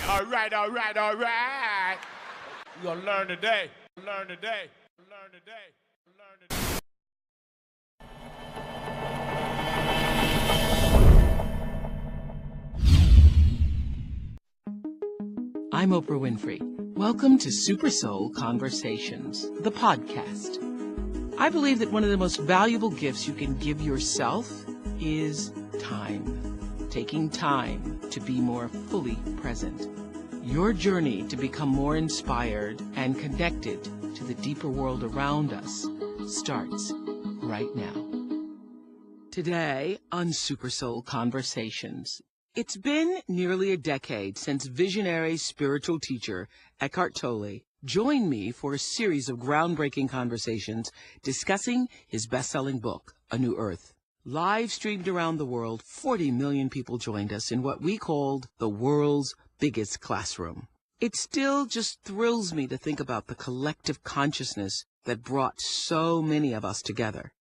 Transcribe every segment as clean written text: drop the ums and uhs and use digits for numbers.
All right, all right, all right. You're gonna learn today. Learn today. Learn today. Learn today. I'm Oprah Winfrey. Welcome to SuperSoul Conversations, the podcast. I believe that one of the most valuable gifts you can give yourself is time. Taking time to be more fully present. Your journey to become more inspired and connected to the deeper world around us starts right now. Today on SuperSoul Conversations, it's been nearly a decade since visionary spiritual teacher Eckhart Tolle joined me for a series of groundbreaking conversations discussing his best-selling book, A New Earth. Live streamed around the world, 40 million people joined us in what we called the world's biggest classroom. It still just thrills me to think about the collective consciousness that brought so many of us together.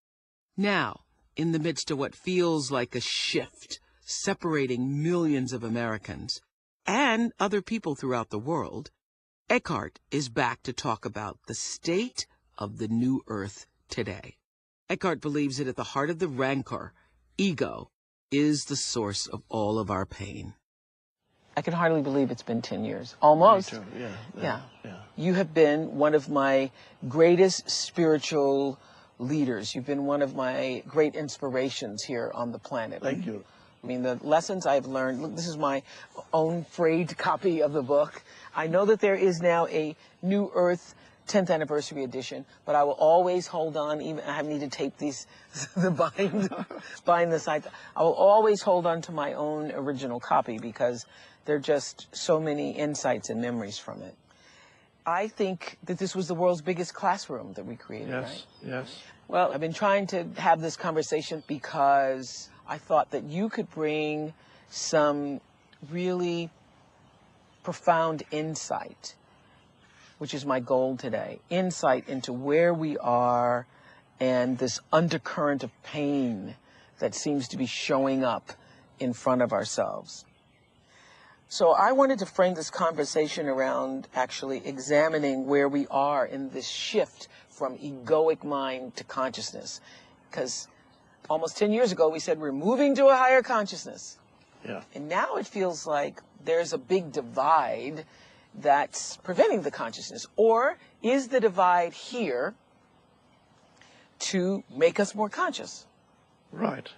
Now, in the midst of what feels like a shift separating millions of Americans and other people throughout the world, Eckhart is back to talk about the state of the new earth today. Eckhart believes that at the heart of the rancor, ego, is the source of all of our pain. I can hardly believe it's been 10 years. Almost. Me too. Yeah. You have been one of my greatest spiritual leaders. You've been one of my great inspirations here on the planet. Thank you. I mean, the lessons I've learned, look, this is my own frayed copy of the book. I know that there is now a New Earth 10th anniversary edition, but I will always hold on, even I need to tape these, bind the sides. I will always hold on to my own original copy because there are just so many insights and memories from it. I think that this was the world's biggest classroom that we created, right? Yes. Well, I've been trying to have this conversation because I thought that you could bring some really profound insight, which is my goal today, insight into where we are and this undercurrent of pain that seems to be showing up in front of ourselves. So I wanted to frame this conversation around actually examining where we are in this shift from egoic mind to consciousness. Because almost 10 years ago, we said we're moving to a higher consciousness. Yeah. And now it feels like there's a big divide that's preventing the consciousness. Or is the divide here to make us more conscious? Right.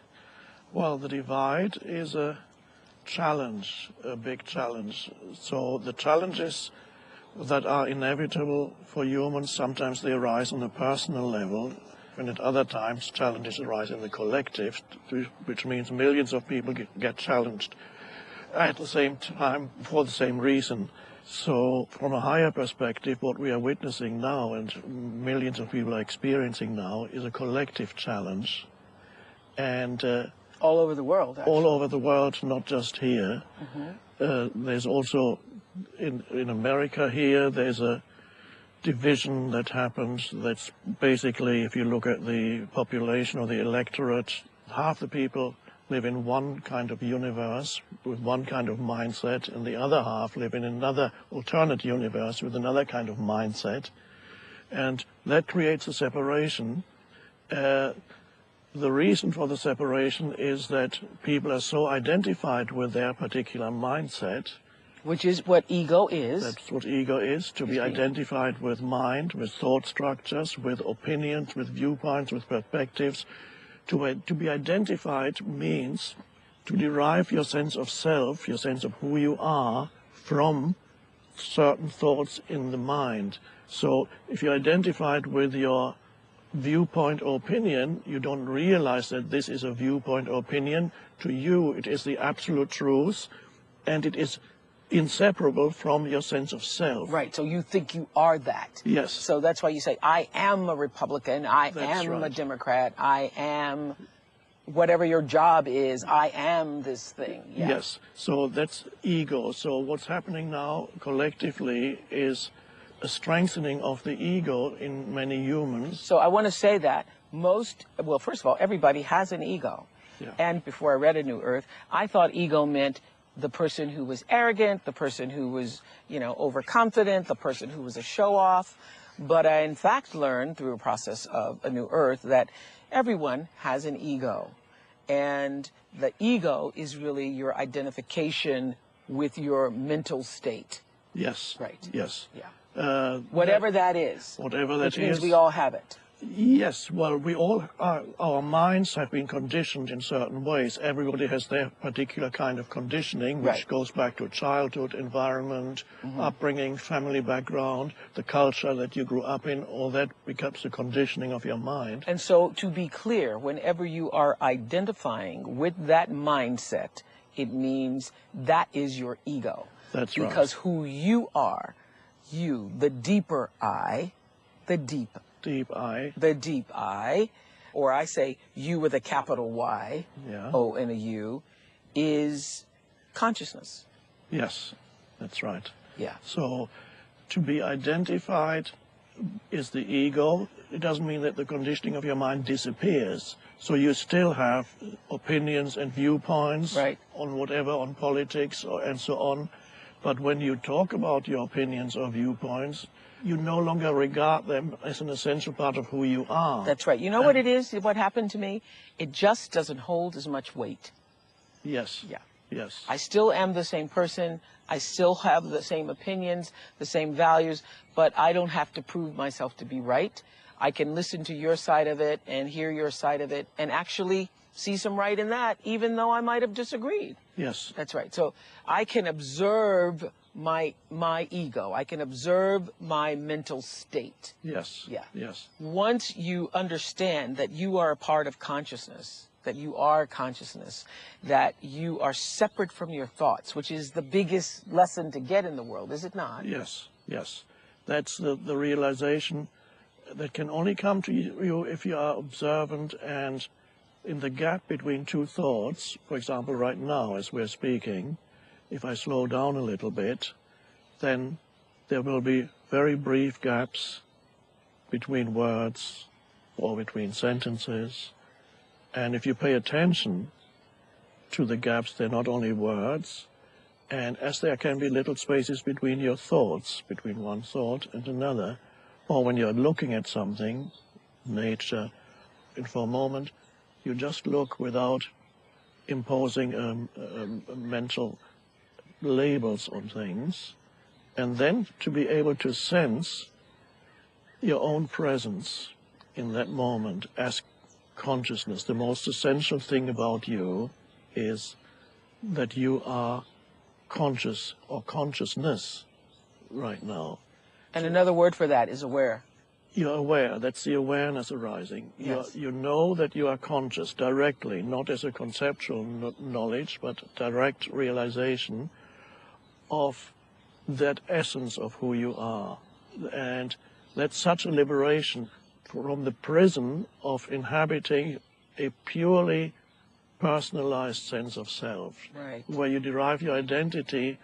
Well, the divide is a challenge, a big challenge. So the challenges that are inevitable for humans, sometimes they arise on a personal level, and at other times challenges arise in the collective, which means millions of people get challenged at the same time for the same reason. So from a higher perspective, what we are witnessing now and millions of people are experiencing now is a collective challenge. And all over the world, actually. All over the world, not just here. Mm-hmm. There's also, in America here, there's a division that happens that's basically, if you look at the population or the electorate, half the people live in one kind of universe with one kind of mindset, and the other half live in another alternate universe with another kind of mindset. And that creates a separation. The reason for the separation is that people are so identified with their particular mindset. Which is what ego is. That's what ego is, to be identified with mind, with thought structures, with opinions, with viewpoints, with perspectives. To be identified means to derive your sense of self, your sense of who you are, from certain thoughts in the mind. So if you're identified with your viewpoint or opinion, you don't realize that this is a viewpoint or opinion. To you, it is the absolute truth, and it is inseparable from your sense of self. Right, so you think you are that. Yes. So that's why you say, I am a Republican, I am right. a Democrat, I am whatever your job is, I am this thing. Yeah. Yes, so that's ego. So what's happening now collectively is a strengthening of the ego in many humans. So I want to say that first of all, everybody has an ego. Yeah. And before I read A New Earth, I thought ego meant the person who was arrogant, the person who was, overconfident, the person who was a show-off. But I, in fact, learned through a process of A New Earth that everyone has an ego. And the ego is really your identification with your mental state. Yes. Right. Yes. Yeah. Whatever that is. Whatever that which means is. we all have it. Yes, well, we all are, our minds have been conditioned in certain ways. Everybody has their particular kind of conditioning, which goes back to childhood, environment, upbringing, family background, the culture that you grew up in. All that becomes the conditioning of your mind. And so, to be clear, whenever you are identifying with that mindset, it means that is your ego. That's right. Because who you are, you, the deeper I, the deep I, or I say you with a capital Y, O and a U, is consciousness. Yes, that's right. Yeah. So to be identified is the ego. It doesn't mean that the conditioning of your mind disappears. So you still have opinions and viewpoints on whatever, on politics and so on. But when you talk about your opinions or viewpoints, you no longer regard them as an essential part of who you are. That's right. You know what it is? What happened to me? It just doesn't hold as much weight. Yes. Yeah. Yes. I still am the same person. I still have the same opinions, the same values, but I don't have to prove myself to be right. I can listen to your side of it and hear your side of it and actually see some right in that, even though I might have disagreed. Yes. That's right. So I can observe my ego. I can observe my mental state. Yes. Yeah. Yes. Once you understand that you are a part of consciousness, that you are consciousness, that you are separate from your thoughts, which is the biggest lesson to get in the world, is it not? Yes. Yes. That's the realization that can only come to you if you are observant, and in the gap between two thoughts, for example, right now as we're speaking, if I slow down a little bit, then there will be very brief gaps between words or between sentences. And if you pay attention to the gaps, they're not only words, and as there can be little spaces between your thoughts, between one thought and another, or when you're looking at something, nature, and for a moment, you just look without imposing mental labels on things, and then to be able to sense your own presence in that moment as consciousness. The most essential thing about you is that you are conscious or consciousness right now. And another word for that is aware. You're aware. That's the awareness arising. Yes. You know that you are conscious directly, not as a conceptual knowledge, but direct realization of that essence of who you are. And that's such a liberation from the prison of inhabiting a purely personalized sense of self, where you derive your identity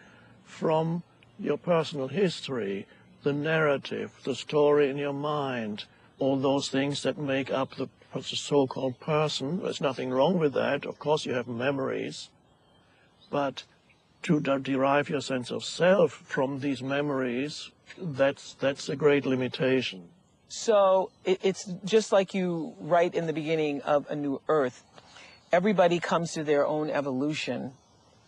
from your personal history, the narrative, the story in your mind, all those things that make up the so-called person. There's nothing wrong with that. Of course you have memories, but to derive your sense of self from these memories, that's a great limitation. So it's just like you write in the beginning of A New Earth. Everybody comes to their own evolution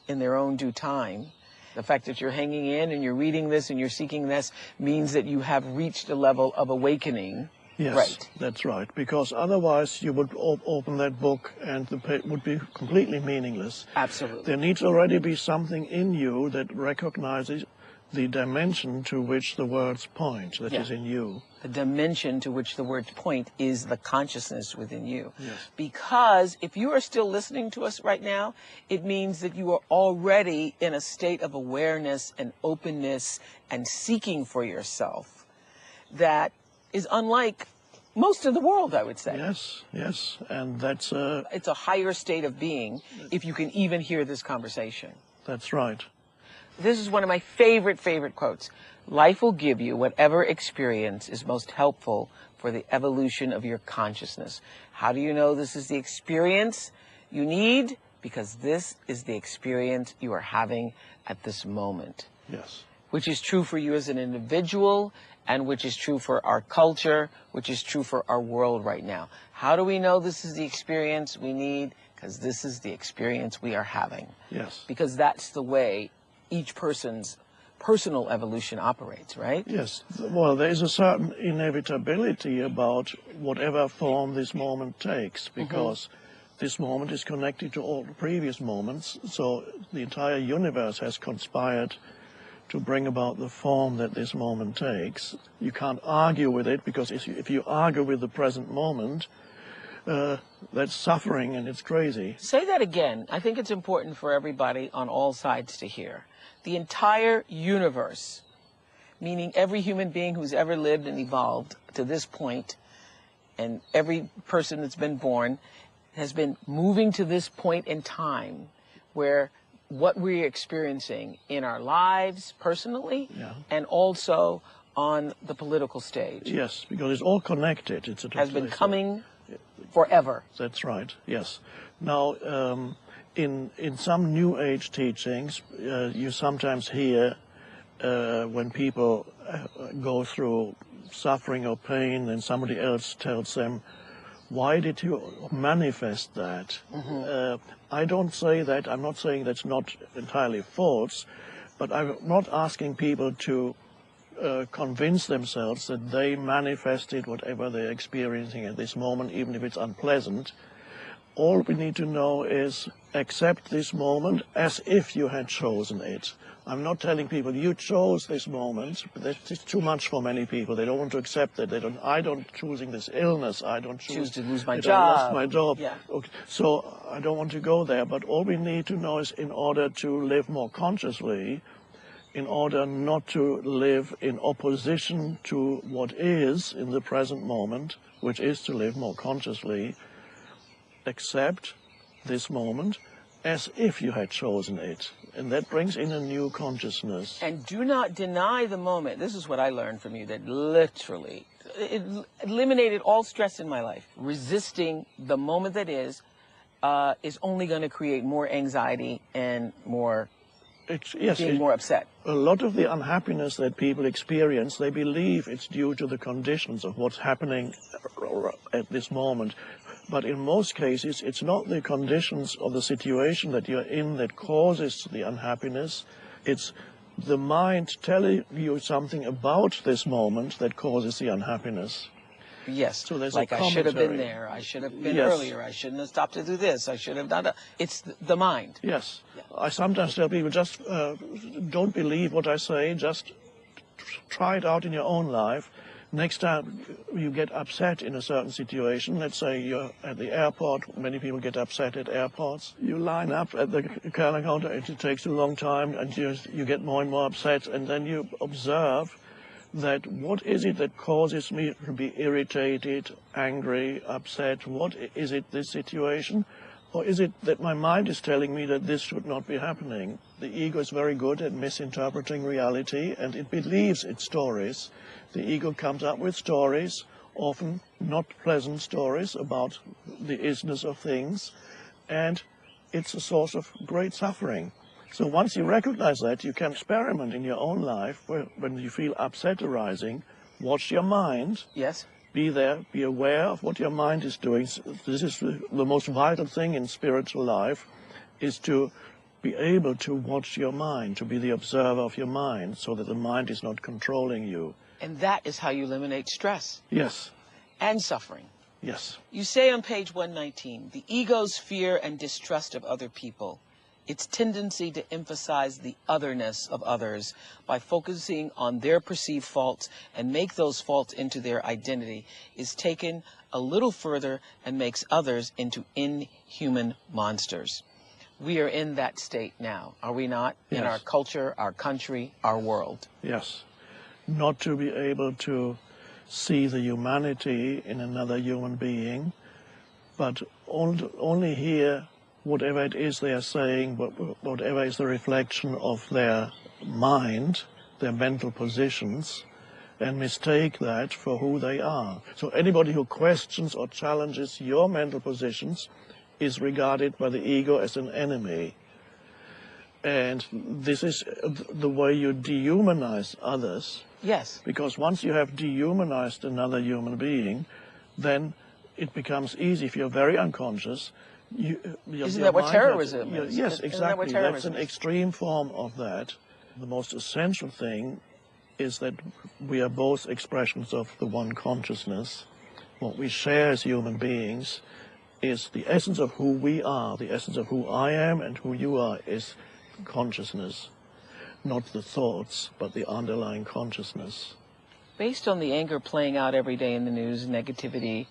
in their own due time. The fact that you're hanging in and you're reading this and you're seeking this means that you have reached a level of awakening. Yes, right. That's right, because otherwise you would open that book and the page would be completely meaningless. Absolutely. There needs already be something in you that recognizes the dimension to which the words point, that is in you. The dimension to which the words point is the consciousness within you. Yes. Because if you are still listening to us right now, it means that you are already in a state of awareness and openness and seeking for yourself that is unlike most of the world, I would say. Yes, yes, and that's it's a higher state of being if you can even hear this conversation. That's right. This is one of my favorite quotes. Life will give you whatever experience is most helpful for the evolution of your consciousness. How do you know this is the experience you need? because this is the experience you are having at this moment. Yes. Which is true for you as an individual, and which is true for our culture, which is true for our world right now. How do we know this is the experience we need? Because this is the experience we are having. Yes. Because that's the way each person's personal evolution operates, right? Yes. Well, there is a certain inevitability about whatever form this moment takes, because this moment is connected to all the previous moments. So the entire universe has conspired to bring about the form that this moment takes. You can't argue with it, because if you argue with the present moment, that's suffering and it's crazy. Say that again. I think it's important for everybody on all sides to hear. The entire universe, meaning every human being who's ever lived and evolved to this point, and every person that's been born, has been moving to this point in time where what we're experiencing in our lives personally and also on the political stage. Yes, because it's all connected. It's has been coming forever. That's right, yes. Now, in some New Age teachings, you sometimes hear when people go through suffering or pain and somebody else tells them, why did you manifest that? I don't say that. I'm not saying that's not entirely false, but I'm not asking people to convince themselves that they manifested whatever they're experiencing at this moment, even if it's unpleasant. All we need to know is accept this moment as if you had chosen it. I'm not telling people you chose this moment, but that's too much for many people. They don't want to accept that. I don't choosing this illness. I don't choose to lose my I job. lost my job. Yeah. Okay. So I don't want to go there. But all we need to know is, in order to live more consciously, in order not to live in opposition to what is in the present moment, which is to live more consciously, accept this moment as if you had chosen it. And that brings in a new consciousness. And do not deny the moment. This is what I learned from you, that literally it eliminated all stress in my life. Resisting the moment that is only going to create more anxiety and more being more upset. A lot of the unhappiness that people experience, they believe it's due to the conditions of what's happening at this moment. But in most cases, it's not the conditions of the situation that you're in that causes the unhappiness. It's the mind telling you something about this moment that causes the unhappiness. Yes, so there's like a I should have been there, I should have been earlier, I shouldn't have stopped to do this, I should have done that. It's the mind. Yes. Yeah. I sometimes tell people, just don't believe what I say, just try it out in your own life. Next time you get upset in a certain situation, let's say you're at the airport, many people get upset at airports. You line up at the counter, it takes a long time, and you get more and more upset, and then you observe that what is it that causes me to be irritated, angry, upset? What is it, this situation? Or is it that my mind is telling me that this should not be happening? The ego is very good at misinterpreting reality, and it believes its stories. The ego comes up with stories, often not pleasant stories about the isness of things, and it's a source of great suffering. So once you recognize that, you can experiment in your own life where, when you feel upset arising, watch your mind. Yes. Be there, be aware of what your mind is doing. This is the most vital thing in spiritual life, is to be able to watch your mind, to be the observer of your mind, so that the mind is not controlling you. And that is how you eliminate stress. Yes. And suffering. Yes. You say on page 119, the ego's fear and distrust of other people, its tendency to emphasize the otherness of others by focusing on their perceived faults and make those faults into their identity, is taken a little further and makes others into inhuman monsters. We are in that state now, are we not? Yes. In our culture, our country, our world. Yes. Not to be able to see the humanity in another human being, but only hear whatever it is they are saying, whatever is the reflection of their mind, their mental positions, and mistake that for who they are. So anybody who questions or challenges your mental positions is regarded by the ego as an enemy. And this is the way you dehumanize others. Yes. Because once you have dehumanized another human being, then it becomes easy. If you're very unconscious, isn't that what terrorism is? Yes, Isn't exactly. that what terrorism That's an is? extreme form of that. The most essential thing is that we are both expressions of the one consciousness. What we share as human beings is the essence of who we are. The essence of who I am and who you are is consciousness, not the thoughts, but the underlying consciousness. Based on the anger playing out every day in the news, negativity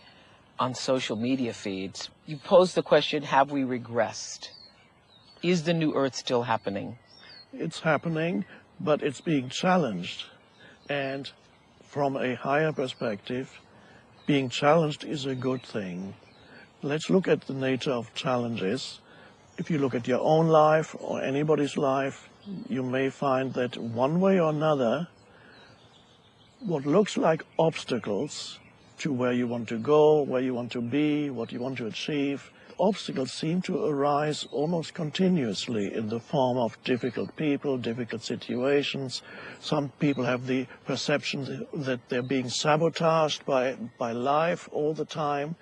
on social media feeds, you pose the question, have we regressed? Is the new earth still happening? It's happening, but it's being challenged. And from a higher perspective, being challenged is a good thing. Let's look at the nature of challenges. If you look at your own life or anybody's life, you may find that one way or another, what looks like obstacles to where you want to go, where you want to be, what you want to achieve, obstacles seem to arise almost continuously in the form of difficult people, difficult situations. Some people have the perception that they're being sabotaged by life all the time.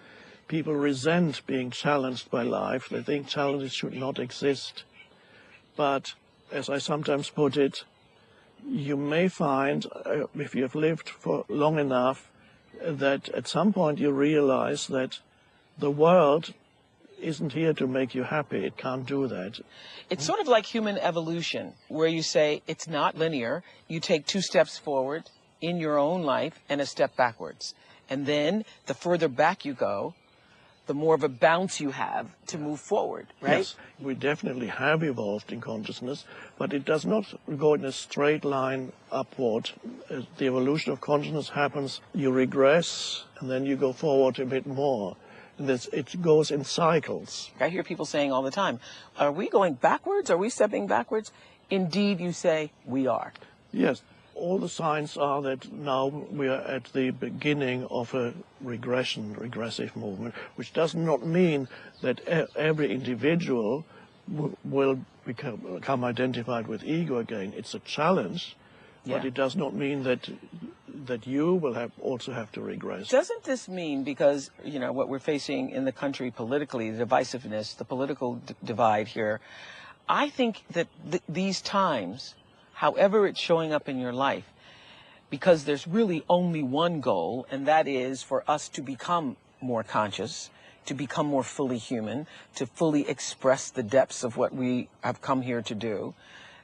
People resent being challenged by life. They think challenges should not exist. But as I sometimes put it, you may find, if you have lived for long enough, that at some point you realize that the world isn't here to make you happy. It can't do that. It's sort of like human evolution, where you say it's not linear. You take 2 steps forward in your own life and a step backwards. And then the further back you go, the more of a bounce you have to move forward, right? Yes, we definitely have evolved in consciousness, but it does not go in a straight line upward. As the evolution of consciousness happens, you regress, and then you go forward a bit more. And it goes in cycles. I hear people saying all the time, are we going backwards? Are we stepping backwards? Indeed, you say, we are. Yes, all the signs are that now we are at the beginning of a regressive movement, which does not mean that every individual will become identified with ego again. It's a challenge, but it does not mean that you will also have to regress. Doesn't this mean, because, you know, what we're facing in the country politically, the divisiveness, the political divide here, I think that these times, however it's showing up in your life, because there's really only one goal, and that is for us to become more conscious, to become more fully human, to fully express the depths of what we have come here to do,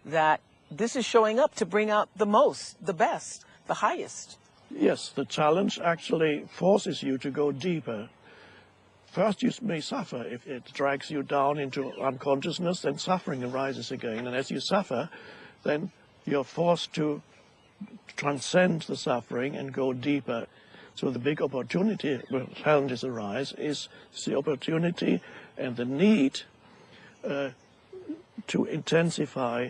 that this is showing up to bring out the most, the best, the highest. Yes, the challenge actually forces you to go deeper. First, you may suffer. If it drags you down into unconsciousness, then suffering arises again. And as you suffer, then you're forced to transcend the suffering and go deeper. So the big opportunity when challenges arise is the opportunity and the need to intensify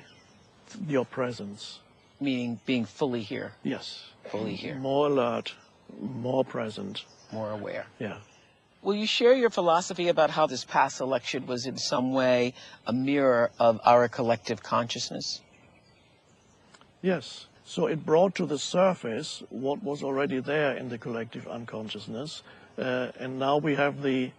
your presence. Meaning being fully here. Yes. Fully here. More alert, more present. More aware. Yeah. Will you share your philosophy about how this past election was in some way a mirror of our collective consciousness? Yes. So it brought to the surface what was already there in the collective unconsciousness. And now we have the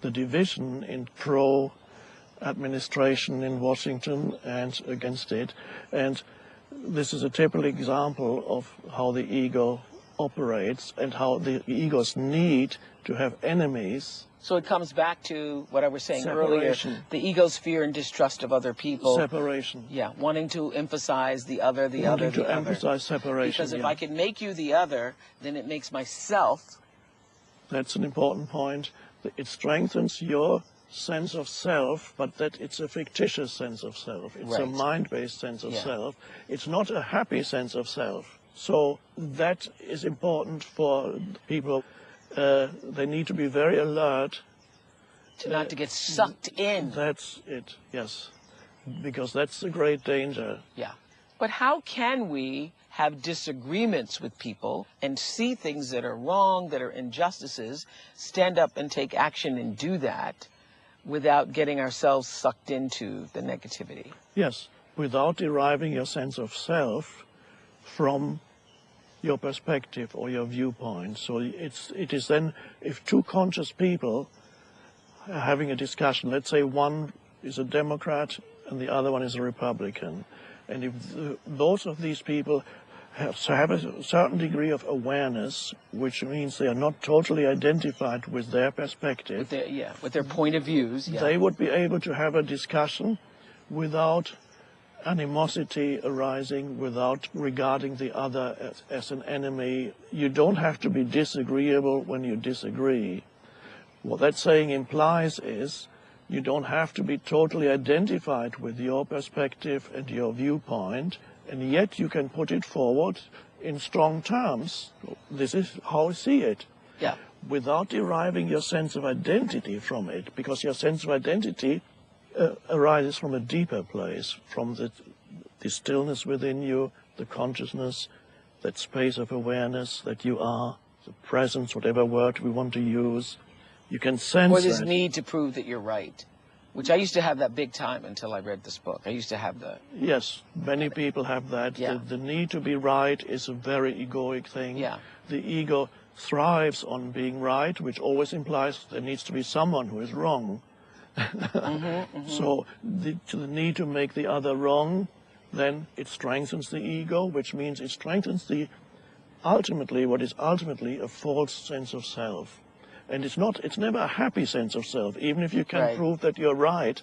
division in pro-administration in Washington and against it. And this is a typical example of how the ego operates and how the ego's need to have enemies. So it comes back to what I was saying Separation. earlier, the ego's fear and distrust of other people. Separation. Yeah, wanting to emphasize the other, the Wanting other, the to other. emphasize separation. Because if I can make you the other, then it makes myself. That's an important point. It strengthens your sense of self, but that it's a fictitious sense of self. It's a mind-based sense of self. It's not a happy sense of self. So that is important for people. They need to be very alert. Not to get sucked in. That's it, yes. Because that's the great danger. Yeah. But how can we have disagreements with people and see things that are wrong, that are injustices, stand up and take action and do that, without getting ourselves sucked into the negativity. Yes, without deriving your sense of self from your perspective or your viewpoint. So it is then, if two conscious people are having a discussion, let's say one is a Democrat and the other one is a Republican, and if both of these people have a certain degree of awareness, which means they are not totally identified with their perspective, with their point of views, they would be able to have a discussion without animosity arising, without regarding the other as an enemy. You don't have to be disagreeable when you disagree. What that saying implies is you don't have to be totally identified with your perspective and your viewpoint, and yet you can put it forward in strong terms. This is how I see it. Yeah. Without deriving your sense of identity from it, because your sense of identity arises from a deeper place, from the stillness within you, the consciousness, that space of awareness that you are, the presence, whatever word we want to use. You can sense or this that. need to prove that you're right, which I used to have that big time until I read this book. I used to have the... Yes, many people have that. Yeah. The need to be right is a very egoic thing. Yeah. The ego thrives on being right, which always implies there needs to be someone who is wrong. So the need to make the other wrong, then it strengthens the ego, which means it strengthens what is ultimately a false sense of self. And it's never a happy sense of self. Even if you can prove that you're right,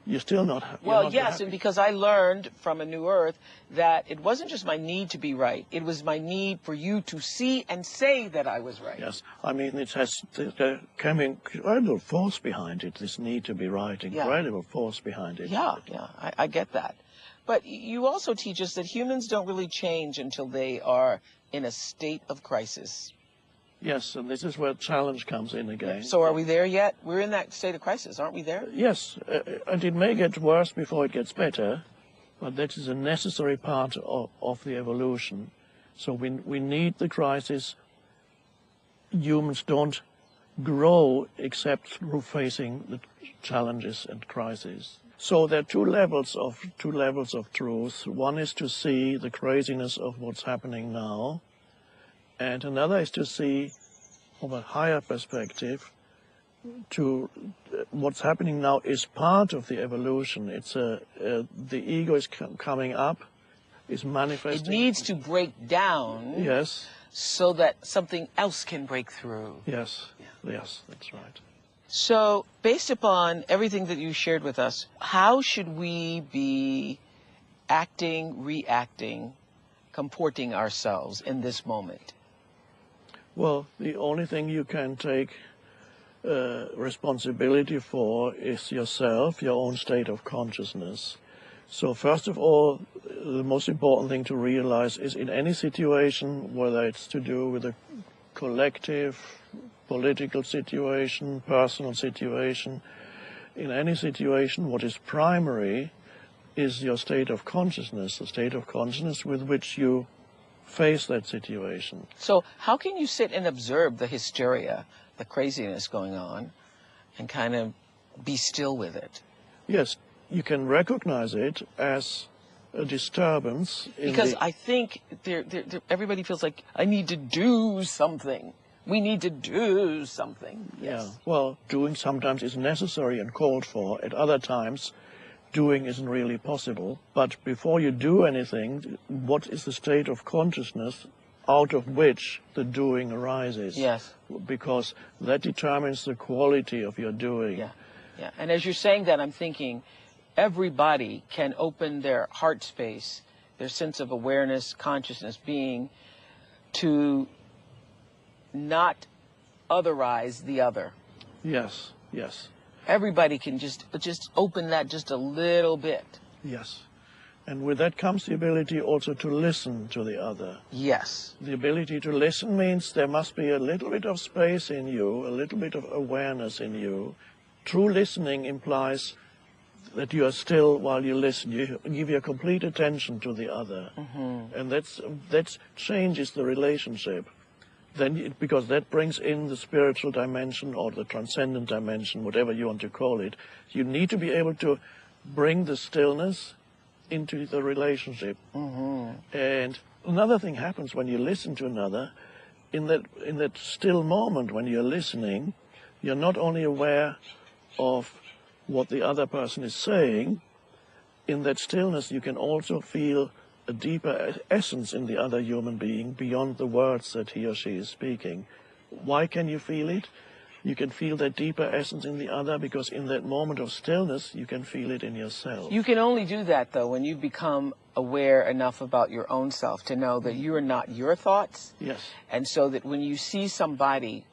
you're still not happy. Well, yes, and because I learned from A New Earth that it wasn't just my need to be right. It was my need for you to see and say that I was right. Yes, I mean, there can be incredible force behind it, this need to be right, incredible force behind it. Yeah, I get that. But you also teach us that humans don't really change until they are in a state of crisis. Yes, and this is where challenge comes in again. So are we there yet? We're in that state of crisis, aren't we there? Yes, and it may get worse before it gets better, but that is a necessary part of the evolution. So we need the crisis. Humans don't grow except through facing the challenges and crises. So there are two levels of truth. One is to see the craziness of what's happening now, and another is to see from a higher perspective to what's happening now is part of the evolution. It's the ego is coming up, is manifesting. It needs to break down. Yes. So that something else can break through. Yes. Yes, that's right. So, based upon everything that you shared with us, how should we be acting, reacting, comporting ourselves in this moment? Well, the only thing you can take responsibility for is yourself, your own state of consciousness. So first of all, the most important thing to realize is in any situation, whether it's to do with a collective, political situation, personal situation, in any situation, what is primary is your state of consciousness, the state of consciousness with which you face that situation. So how can you sit and observe the hysteria, the craziness going on, and kind of be still with it? Yes, you can recognize it as a disturbance. Because I think everybody feels like, I need to do something. We need to do something. Yes. Yeah, well, doing sometimes is necessary and called for. At other times, doing isn't really possible. But before you do anything, what is the state of consciousness out of which the doing arises? Yes. Because that determines the quality of your doing. Yeah, yeah. And as you're saying that, I'm thinking everybody can open their heart space, their sense of awareness, consciousness, being, to not otherize the other. Yes, yes. Everybody can just open that just a little bit. Yes. And with that comes the ability also to listen to the other. Yes. The ability to listen means there must be a little bit of space in you, a little bit of awareness in you. True listening implies that you are still while you listen. You give your complete attention to the other. And that changes the relationship. because that brings in the spiritual dimension or the transcendent dimension, whatever you want to call it. You need to be able to bring the stillness into the relationship. And another thing happens when you listen to another. In that still moment when you're listening, you're not only aware of what the other person is saying. In that stillness, you can also feel a deeper essence in the other human being beyond the words that he or she is speaking. Why can you feel it? You can feel that deeper essence in the other because in that moment of stillness, you can feel it in yourself. You can only do that, though, when you become aware enough about your own self to know that you are not your thoughts. Yes. And so that when you see somebody,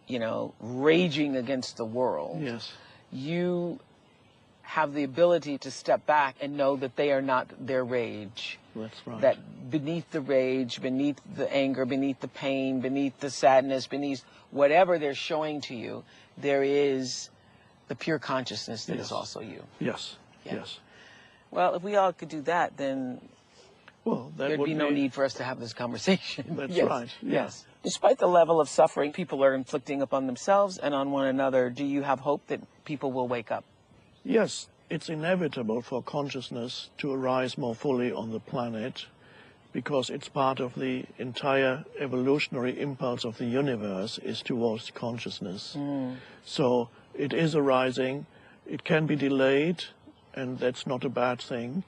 you know, raging against the world, Yes. you have the ability to step back and know that they are not their rage. That's right. That beneath the rage, beneath the anger, beneath the pain, beneath the sadness, beneath whatever they're showing to you, there is the pure consciousness that is also you. Yes. Yeah. Yes. Well, if we all could do that, then there'd be no need for us to have this conversation. That's Yes. right. Yeah. Yes. Despite the level of suffering people are inflicting upon themselves and on one another, do you have hope that people will wake up? Yes, it's inevitable for consciousness to arise more fully on the planet because it's part of the entire evolutionary impulse of the universe is towards consciousness. So it is arising. It can be delayed, and that's not a bad thing.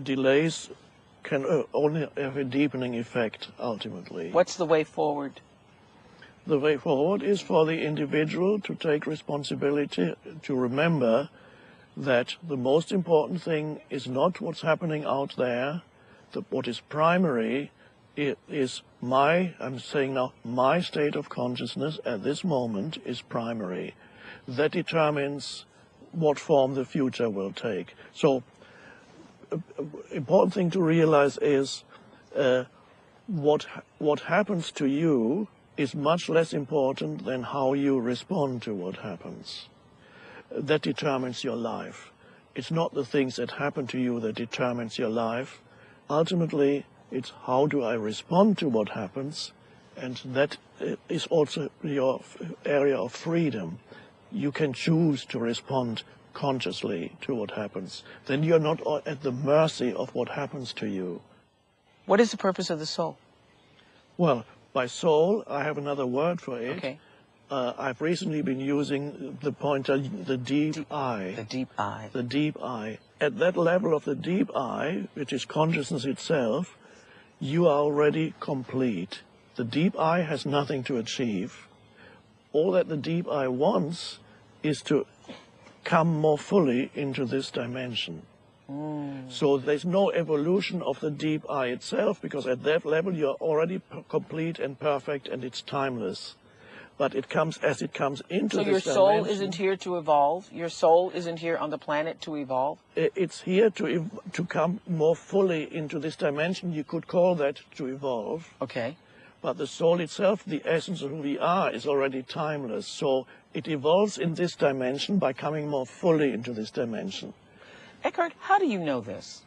Delays can only have a deepening effect ultimately. What's the way forward? The way forward is for the individual to take responsibility, to remember that the most important thing is not what's happening out there. What is primary is I'm saying now, my state of consciousness at this moment is primary. That determines what form the future will take. So, important thing to realize is what happens to you is much less important than how you respond to what happens. That determines your life. It's not the things that happen to you that determines your life. Ultimately, it's how do I respond to what happens, and that is also your area of freedom. You can choose to respond consciously to what happens. Then you're not at the mercy of what happens to you. What is the purpose of the soul? Well, by soul, I have another word for it. Okay. I've recently been using the pointer, the deep I. The deep I. The deep I. At that level of the deep I, which is consciousness itself, you are already complete. The deep I has nothing to achieve. All that the deep I wants is to come more fully into this dimension. So there's no evolution of the deep I itself, because at that level you're already complete and perfect and it's timeless. But it comes as it comes into this dimension. So your soul isn't here to evolve? Your soul isn't here on the planet to evolve? It's here to come more fully into this dimension. You could call that to evolve. Okay. But the soul itself, the essence of who we are, is already timeless. So it evolves in this dimension by coming more fully into this dimension. Eckhart, how do you know this?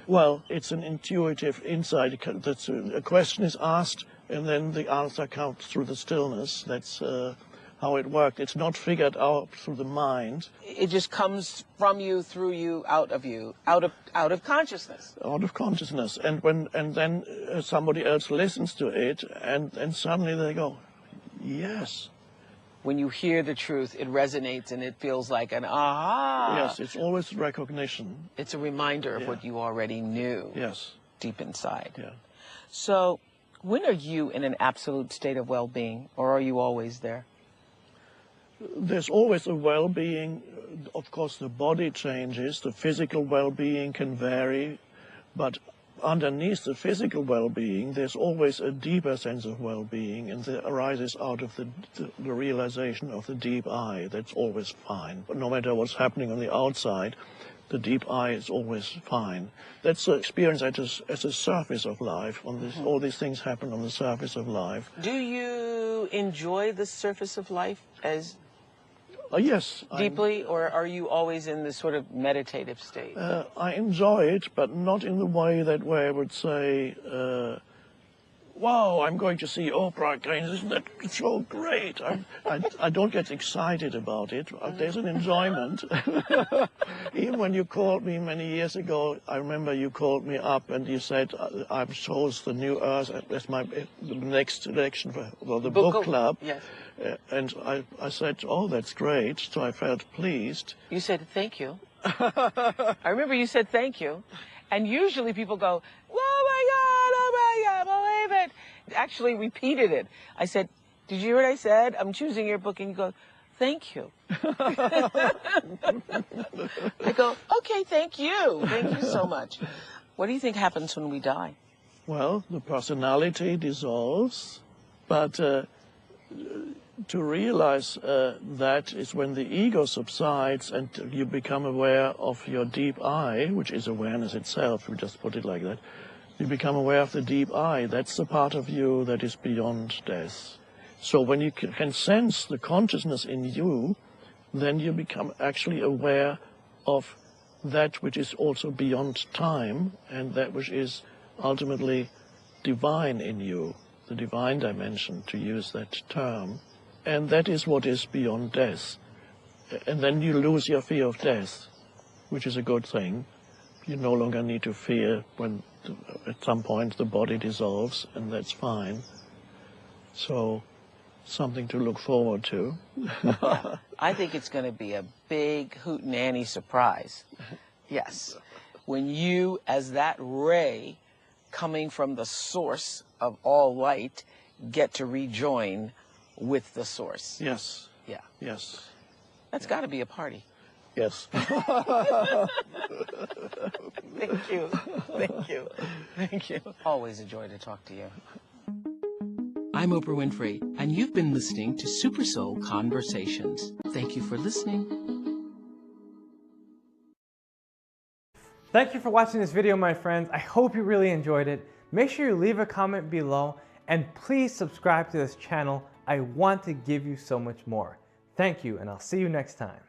Well, it's an intuitive insight. A question is asked, and then the answer comes through the stillness. That's how it works. It's not figured out through the mind. It just comes from you, through you, out of consciousness. Out of consciousness. And then somebody else listens to it, and suddenly they go, yes. When you hear the truth, it resonates and it feels like an aha. Yes, it's always recognition. It's a reminder of what you already knew. Yes. Deep inside. Yeah. So, when are you in an absolute state of well-being, or are you always there? There's always a well-being. Of course, the body changes. The physical well-being can vary. But underneath the physical well-being, there's always a deeper sense of well-being, and that arises out of the realization of the deep I. That's always fine. But no matter what's happening on the outside, the deep I is always fine. That's the experience at the surface of life. All these things happen on the surface of life. Do you enjoy the surface of life as Yes. deeply, or are you always in this sort of meditative state? I enjoy it, but not in the way where I would say wow, I'm going to see Oprah again. Isn't that so great? I don't get excited about it. There's an enjoyment. Even when you called me many years ago, I remember you called me up and you said, I've chose the New Earth as my next selection for the book club. Yes. And I said, oh, that's great. So I felt pleased. You said thank you. I remember you said thank you. And usually people go, oh my God, believe it. Actually repeated it. I said, did you hear what I said? I'm choosing your book. And you go, thank you. I go, okay, thank you. Thank you so much. What do you think happens when we die? Well, the personality dissolves, but to realize that is when the ego subsides and you become aware of your deep I, which is awareness itself, we just put it like that. You become aware of the deep I. That's the part of you that is beyond death. So when you can sense the consciousness in you, then you become actually aware of that which is also beyond time and that which is ultimately divine in you, the divine dimension, to use that term. And that is what is beyond death. And then you lose your fear of death, which is a good thing. You no longer need to fear when at some point the body dissolves, and that's fine. So, something to look forward to. I think it's going to be a big hootenanny surprise. Yes. When you, as that ray coming from the source of all light, get to rejoin with the source. Yes. Yeah. Yes. That's got to be a party. Yes. Thank you. Thank you. Thank you. Always a joy to talk to you. I'm Oprah Winfrey, and you've been listening to SuperSoul Conversations. Thank you for listening. Thank you for watching this video, my friends. I hope you really enjoyed it. Make sure you leave a comment below, and please subscribe to this channel. I want to give you so much more. Thank you, and I'll see you next time.